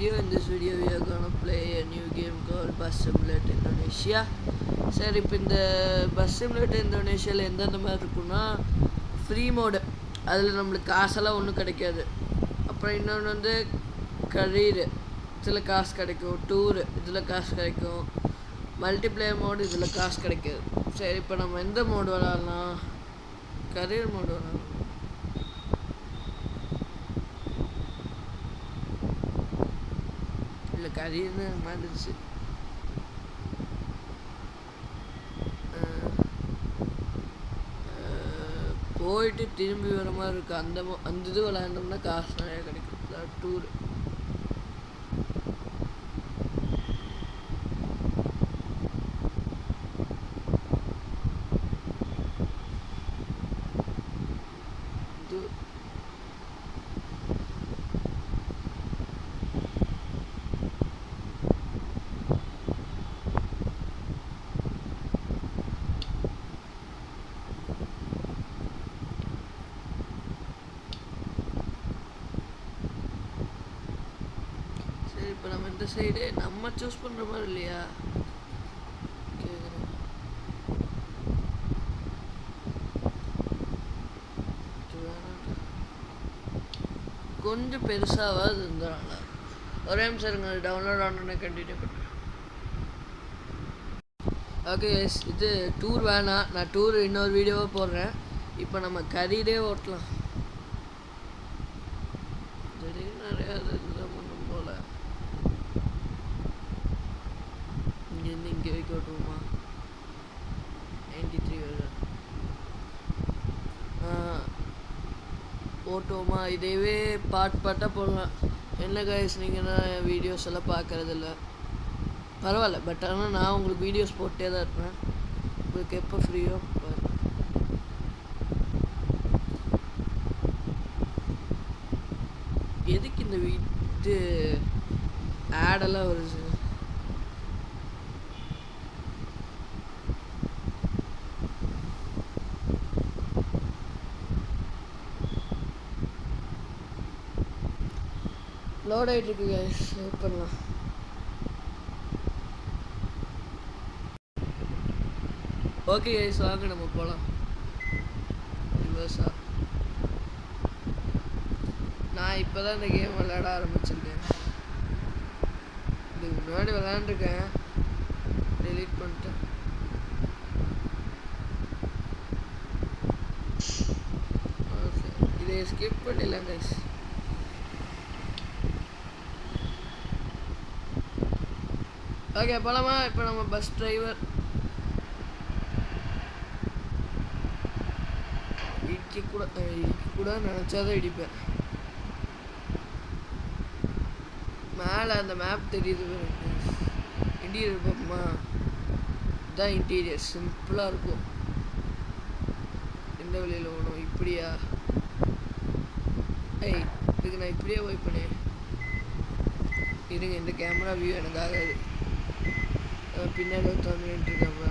video. In this video we are gonna play a new game called Bus Simulator Indonesia. சரி, இப்போ இந்த bus simulator இந்தோனேஷியாவில் எந்தெந்த மாதிரி இருக்குன்னா, ஃப்ரீ மோடு, அதில் நம்மளுக்கு காசெல்லாம் ஒன்றும் கிடைக்காது. அப்புறம் இன்னொன்று வந்து கரீர், இதில் காசு கிடைக்கும். டூரு, இதில் காசு கிடைக்கும். மல்டிப்ளேயர் மோடு, இதில் காசு கிடைக்காது. சரி, இப்போ நம்ம எந்த மோடு விளாட்லாம்? கரீர் மோடு விளாட்லாம். இல்லை, கரீர்னு மாறிடுச்சு. போயிட்டு திரும்பி வர மாதிரி இருக்குது. அந்த இது விளையாண்டோம்னா காசு நிறையா கிடைக்கும். டூரு இப்போ நம்ம இந்த சைடு நம்ம சூஸ் பண்ணுற மாதிரி இல்லையா? கொஞ்சம் பெருசாவது இருந்தால் ஒரே நிமிஷம் இருங்க, டவுன்லோட் ஆனோன்னு கண்டினியூ பண்ணுறேன். ஓகே, இது டூர் வேணாம், நான் டூர் இன்னொரு வீடியோவாக போடுறேன். இப்போ நம்ம கரீரே ஓட்டலாம். திடீர்னு நிறையா இதெல்லாம் பண்ணும் போல். இங்கேருந்து இங்கே வைக்க ஓட்டுவோமா? 93 வருது. ஓட்டுவோமா? இதேவே பாட்டாக போடலாம். என்ன கைஸ், நீங்கள் தான் என் வீடியோஸ் எல்லாம் பார்க்குறதில்ல, பரவாயில்ல. பட் ஆனால் நான் உங்களுக்கு வீடியோஸ் போட்டே தான் இருப்பேன். உங்களுக்கு எப்போ ஃப்ரீயோ பாருங்க. எதுக்கு இந்த வீட்டு ஆடெல்லாம் வருது? லோட் ஆகிட்டு இருக்கு கைஸ், வெயிட் பண்ணலாம். ஓகே கைஸ், வாங்க நம்ம போகலாம். ரிவர்ஸா? நான் இப்போ தான் இந்த கேம் விளையாட ஆரம்பிச்சிருக்கேன். இதுக்கு முன்னாடி விளையாண்டுருக்கேன், டெலீட் பண்ணிட்டேன். ஓகே, இதை ஸ்கிப் பண்ணிடலாம் கைஸ். ஓகே, போலாமா? இப்போ நம்ம பஸ் டிரைவர் இடிக்க கூட நினச்சாதான் இடிப்பேன். மேலே அந்த மேப் தெரியுது, இன்டீரியர் பார்ப்போமா? இதுதான் இன்டீரியர், சிம்பிளாக இருக்கும். எந்த வழியில் ஓடும்? இப்படியா? ஏய், இதுக்கு நான் இப்படியே போய் பண்ணேன். இருங்க, இந்த கேமரா வியூ எனக்கு ஆகாது. பின்னாடி ஒருத்தவங்க இருக்காங்க.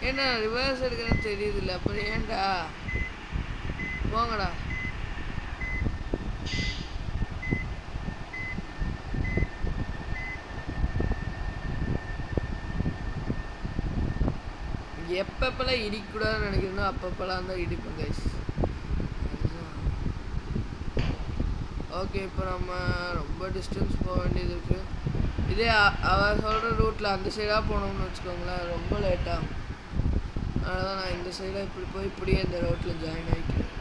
ஏன்னா ரிவர்ஸ் எடுக்கிறேன்னு தெரியுது இல்லை, அப்புறம் ஏன்டா? போங்கடா. எப்பப்பெல்லாம் இடிக்கூடாதுன்னு நினைக்கிறேனோ அப்பப்பெல்லாம் தான் இடிப்பேன் கைஸ். ஓகே, இப்போ நம்ம ரொம்ப டிஸ்டன்ஸ் போக வேண்டியது இருக்குது. இதே அவர் சொல்கிற ரூட்டில் அந்த சைடாக போனோம்னு வச்சுக்கோங்களேன், ரொம்ப லேட்டாகும். அதனால தான் நான் இந்த சைடாக இப்படி போய் இப்படியே இந்த ரோட்டில் ஜாயின் ஆகிக்கிறேன்.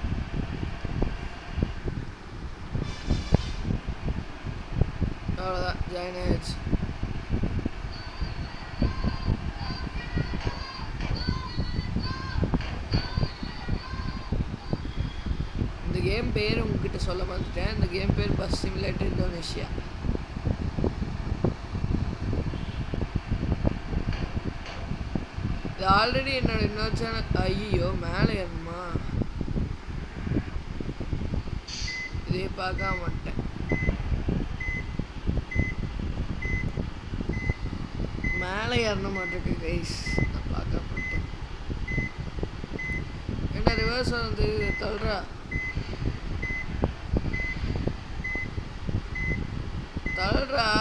அவ்வளோதான், ஜாயின் ஆகிடுச்சு. இந்த கேம் பேர் உங்ககிட்ட சொல்ல மாட்டேன். இந்த கேம் பேர் பஸ் சிமுலேட்டர் இந்தோனேஷியா. இது ஆல்ரெடி என்னோட இன்னொரு சேனல். ஐயோ, மேலே ஏறணுமா? இதே பார்க்க மாட்டேன். மேலே ஏறணும் மாட்டேருக்கு கைஸ், நான் பார்க்க மாட்டேன். என்ன ரிவர்ஸ் வந்து தள்ளுறா? சொல்றா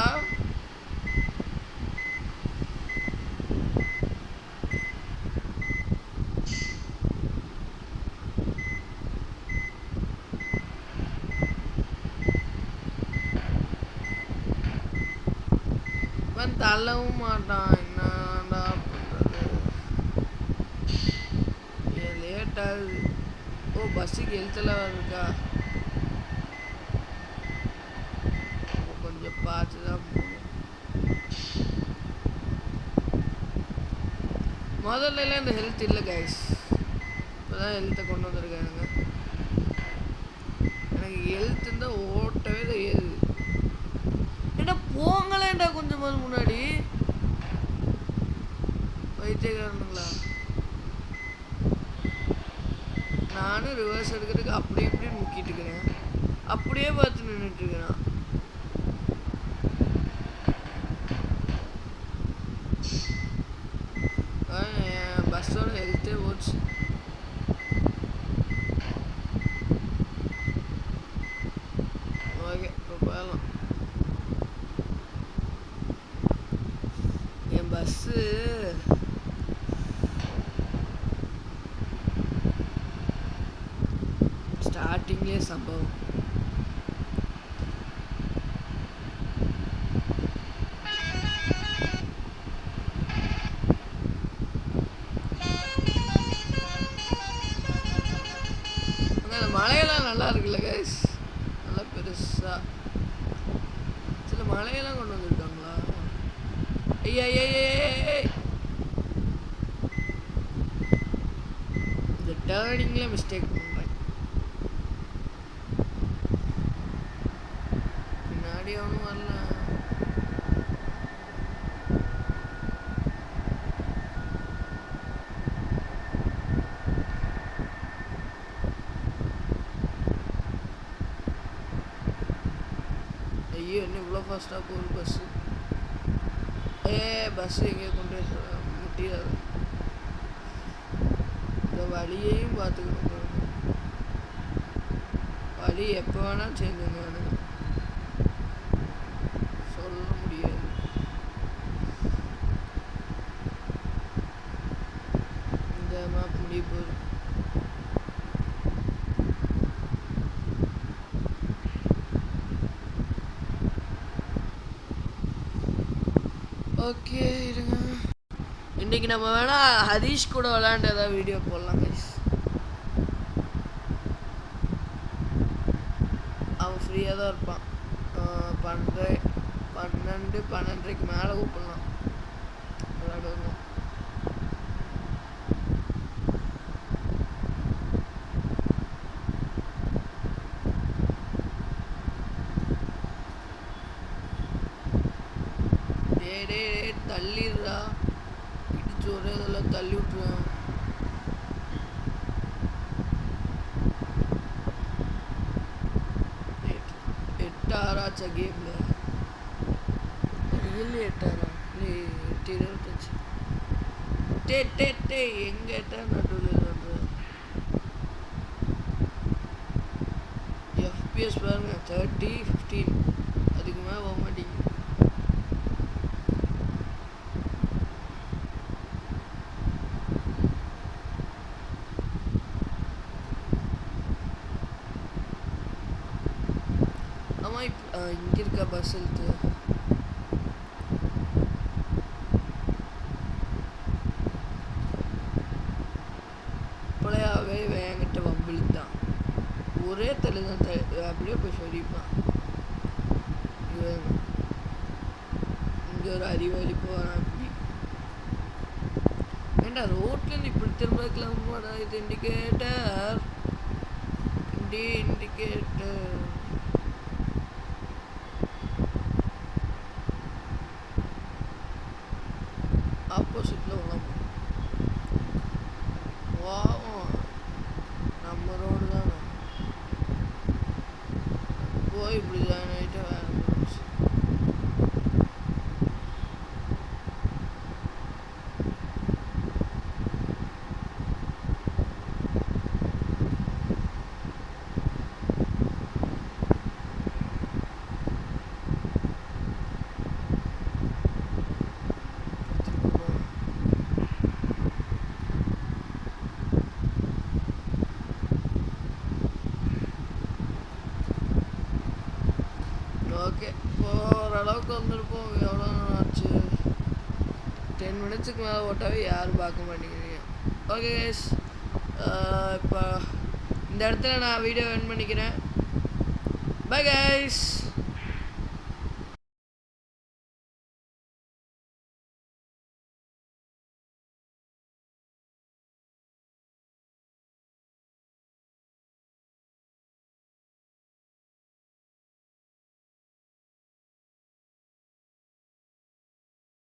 இவன் தள்ளவும் மாட்டான். என்னடா பண்றது? லேட் ஆகுது. ஓ பஸ்ஸுக்கு எழுத்தெல்லாம் இருக்கா? கொஞ்சம் பார்த்து தான் போகணும். முதல்ல எல்லாம் இந்த ஹெல்த் இல்லை கைஸ். இப்போதான் ஹெல்த்தை கொண்டு வந்திருக்காங்க. எனக்கு ஹெல்த் இருந்தால் ஓட்டவே தெரியாது. ஏடா போங்களேன்டா கொஞ்சமாவது முன்னாடி. வைத்தியக்காரனுங்களா? நானும் ரிவர்ஸ் எடுக்கிறதுக்கு அப்படி இப்படி முக்கிட்டு இருக்கிறேன். அப்படியே பார்த்து நின்றுட்டு இருக்கிறேன். பஸ்ஸோட ஹெல்த்தே போச்சு. ஓகே இப்போ போகலாம். என் பஸ்ஸு ஸ்டார்டிங்லேயே சம்பவம். அந்த மலையெல்லாம் நல்லா இருக்குல்ல கைஸ், நல்லா பெருசா. சில மலையெல்லாம் கொண்டு வந்துருக்காங்களா? ஐயா இந்த டேர்னிங்ல மிஸ்டேக் பண்றேன். பின்னாடி அவனும் வரல. ஐயோ என்ன இவ்வளோ ஃபாஸ்ட்டாக போகுது பஸ்ஸு. பஸ்ஸு எங்கேயோ கொண்டு முட்டியாது. இந்த வழியையும் பார்த்துக்கணும். வழி எப்போ வேணால் சேஞ்ச் பண்ணுவானு சொல்ல முடியாது. இந்த மேப் முடிய போகுது. ஓகே இருங்க. இன்றைக்கி நம்ம வேணால் ஹரீஷ் கூட விளாண்டு ஏதாவது வீடியோ போடலாம் கைஸ். அவன் ஃப்ரீயாக தான் இருப்பான். 12-12:30 மேலே கூப்பிடலாம் விளாடுவோம். தள்ளிடுறா, இடிச்சு ஒரே இதெல்லாம் தள்ளி விட்டுருவேன். எட்டாராச்சா கேம்ல? ரியல்லி 8 நீ 8:25. எங்கிட்ட நடுவில் FPS பாருங்க 30-15. அதுக்கு மேலே போக மாட்டேங்க. இங்கே இருக்க பஸ் இருக்கு. இப்போலையாவே என்கிட்ட வம்பிழுத்தான். ஒரே தலை தான் அப்படியே போய் சொல்லிப்பான். இங்கே ஒரு அறிவாளி போகிறான். அப்படி ஏண்டா ரோட்லேருந்து இப்படி திரும்பக்கலாமாடா? இது இண்டிகேட்டர். ஆப்போசிட்டில் உழம்பு. நம்ம ரோடு தானே. போய் இப்படி ஜாயின் ஆகிட்டு வேறு இப்போ ஓரளவுக்கு வந்திருப்போம். எவ்வளோ ஆச்சு? 10 மினிட்ஸுக்கு மேலே ஓட்டாவே யாரும் பார்க்க மாட்டேங்கிறீங்க. ஓகே கைஸ், இப்போ இந்த இடத்துல நான் வீடியோ எண்ட் பண்ணிக்கிறேன். Bye guys.